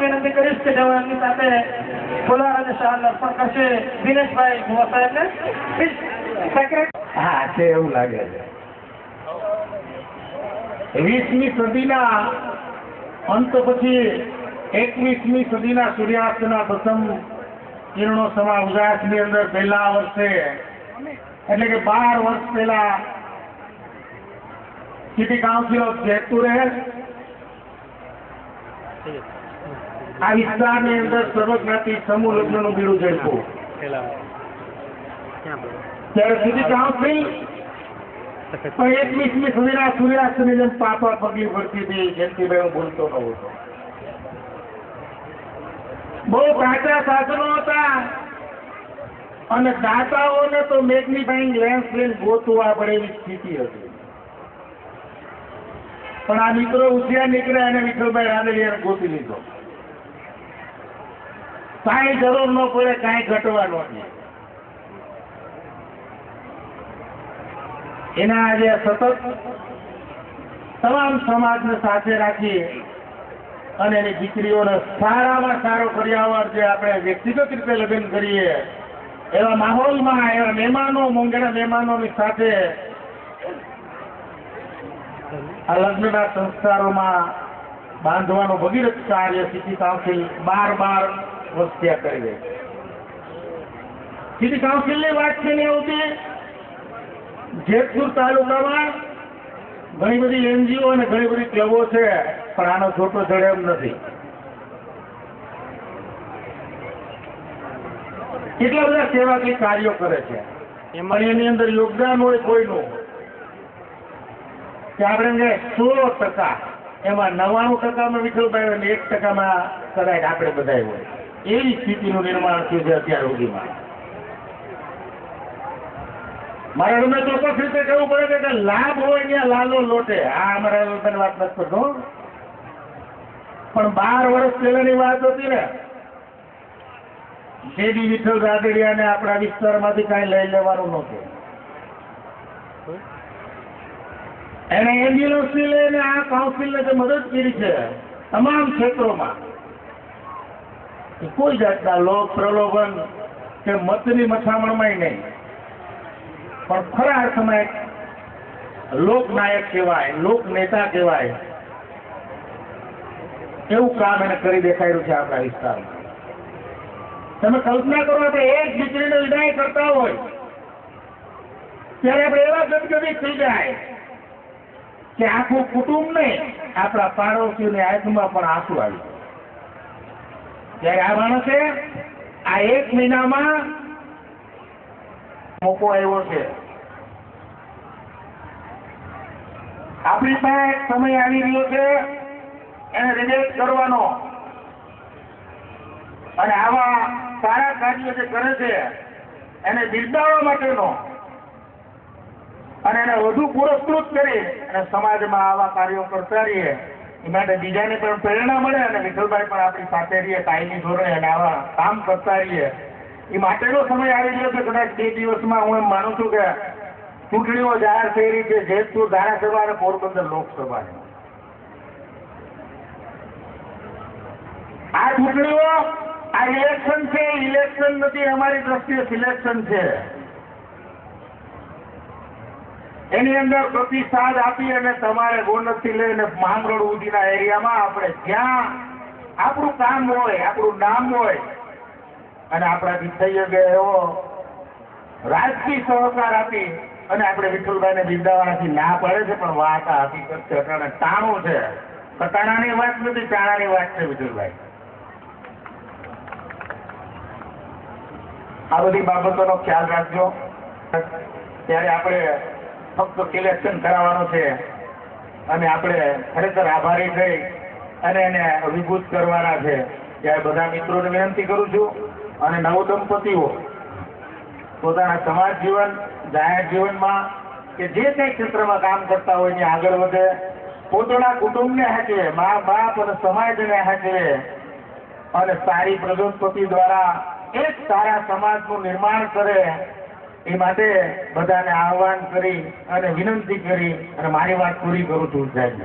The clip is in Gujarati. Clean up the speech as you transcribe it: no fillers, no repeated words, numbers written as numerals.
વિનંતી કરીશ કે જેઓ એમની સાથે ફુલાર અને શાલ અર્પણ કરશે દિનેશભાઈ ભુવા સાહેબને. હા છે એવું લાગે છે. 20મી સદીના અંત પછી 21મી સદીના સૂર્યાસ્તના પ્રથમ કિરણો સમા ગુજરાતની અંદર પહેલા વર્ષે એટલે કે 12 વર્ષ પહેલા સિટી કાઉન્સિલ ઓફ જેતપુરે આ વિસ્તારની અંદર સર્વજ્ઞાતિ સમૂહ લગ્નનું બીડું ઝડપ્યું. ત્યારે સિટી કાઉન્સિલ પણ 21મી સદીના સૂર્યાસ્તની જેમ પાપા પગલી ભરતી હતી. જયંતિભાઈ હું બોલતો ન હતો. બહુ કાચા સાધનો હતા અને દાતાઓને તો મેગ્નિફાઈંગ લેન્સ લઈને ગોતવા પડે એવી સ્થિતિ હતી. પણ આ મિત્રો ઉછિયા નીકળ્યા અને વિઠ્ઠલભાઈ રાદડિયાને ગોતી લીધો. કાંઈ જરૂર ન પડે, કાંઈ ઘટવાનો નહીં. એના આજે સતત તમામ સમાજને સાથે રાખી અને એની દીકરીઓને સારામાં સારો પર્યાવરણ જે આપણે વ્યક્તિગત રીતે લગ્ન કરીએ એવા માહોલમાં એવા મહેમાનો, મોંઘેરા મહેમાનોની સાથે આ લગ્નના સંસ્કારોમાં બાંધવાનું ભગીરથ કાર્ય સિટી કાઉન્સિલ 12 વર્ષ ત્યાં કરી રહી. સિટી કાઉન્સિલની વાત છે ને એવું કે જેતપુર તાલુકામાં ઘણી બધી એનજીઓ અને ઘણી બધી ક્લબો છે, પણ આનો છોટો જડે એમ નથી. કેટલા બધા સેવાકીય કાર્યો કરે છે, એમાં એની અંદર યોગદાન હોય કોઈનું કે આપણે 16%, એમાં 99%માં વિઠ્ઠલભાઈ અને 1%માં કદાચ આપણે બધા હોય એવી સ્થિતિનું નિર્માણ થયું છે અત્યાર સુધીમાં. મારે તમને ચોક્કસ રીતે કહેવું પડે કે લાભ હોય ત્યાં લાલો લોટે. આ અમારા વાત નથી કરતો, પણ 12 વર્ષ પહેલાની વાત હતી ને, જેડી વિઠ્ઠલ રાદડિયાને આપણા વિસ્તારમાંથી કાંઈ લઈ લેવાનું નહોતું. એને એમ્બ્યુલન્સથી લઈને આ કાઉન્સિલને જે મદદ કરી છે તમામ ક્ષેત્રોમાં, કોઈ જાતના લોક પ્રલોભન કે મતની મથામણમાં નહીં, પણ ખરા અર્થમાં એક લોકનાયક કહેવાય, લોક નેતા કહેવાય એવું કામ એને કરી દેખાડ્યું છે આપણા વિસ્તારમાં. તમે કલ્પના કરો કે એક દીકરીને વિદાય કરતા હોય ત્યારે આપણે એવા ગદગદિત થઈ જાય કે આખું કુટુંબ નહીં, આપણા પાડોશીઓની આંખમાં પણ આંસુ આવી. ત્યારે આ માણસે આ 1 મહિનામાં મોકો આવ્યો છે. આપણી પાસે સમય આવી રહ્યો છે એને રિલેટ કરવાનો અને આવા સારા કાર્યો જે કરે છે એને બિરદાવવા માટેનો અને એને વધુ પુરસ્કૃત કરી અને સમાજમાં આવા કાર્યો કરતા રહીએ એ માટે બીજાને પણ પ્રેરણા મળે અને વિઠ્ઠલભાઈ પણ આપણી સાથે રહીએ કાયમી ધોરણે અને આવા કામ કરતા રહીએ એ માટેનો સમય આવી ગયો છે. કદાચ 2 દિવસમાં હું એમ માનું છું કે ચૂંટણીઓ જાહેર થઈ રહી છે, જેતપુર ધારાસભા અને પોરબંદર લોકસભાની. આ ચૂંટણીઓ આ ઇલેક્શન છે, ઇલેક્શન નથી, અમારી દ્રષ્ટિએ સિલેક્શન છે. એની અંદર પ્રતિસાદ આપી અને તમારે બોનસથી લઈને માંગરોળ સુધીના એરિયામાં આપણે જ્યાં આપણું કામ હોય, આપણું નામ હોય અને આપણાથી થઈ શકે એવો રાજકીય સહકાર આપી અને આપણે વિઠ્ઠલભાઈને બિરદાવવાથી ના પડે છે, પણ વાત આ હકીકત છે. અટાણે ટાણું છે, કટાણાની વાત નથી, ટાણાની વાત છે. વિઠ્ઠલભાઈ આ બધી બાબતોનો ખ્યાલ રાખજો. ત્યારે આપણે ફક્ત સિલેક્શન કરાવવાનું છે અને આપણે ખરેખર આભારી થઈ અને એને અભિભૂત કરવાના છે. ત્યારે બધા મિત્રોને વિનંતી કરું છું અને નવદંપતિઓ પોતાના સમાજ જીવન, જાહેર જીવનમાં કે જે કંઈ ક્ષેત્રમાં કામ કરતા હોય ત્યાં આગળ વધે, પોતાના કુટુંબને હાચવે, મા બાપ અને સમાજને હાચવે અને સારી પ્રજોત્પત્તિ દ્વારા એક સારા સમાજનું નિર્માણ કરે એ માટે બધાને આહ્વાન કરી અને વિનંતી કરી અને મારી વાત પૂરી કરું છું સાહેબ.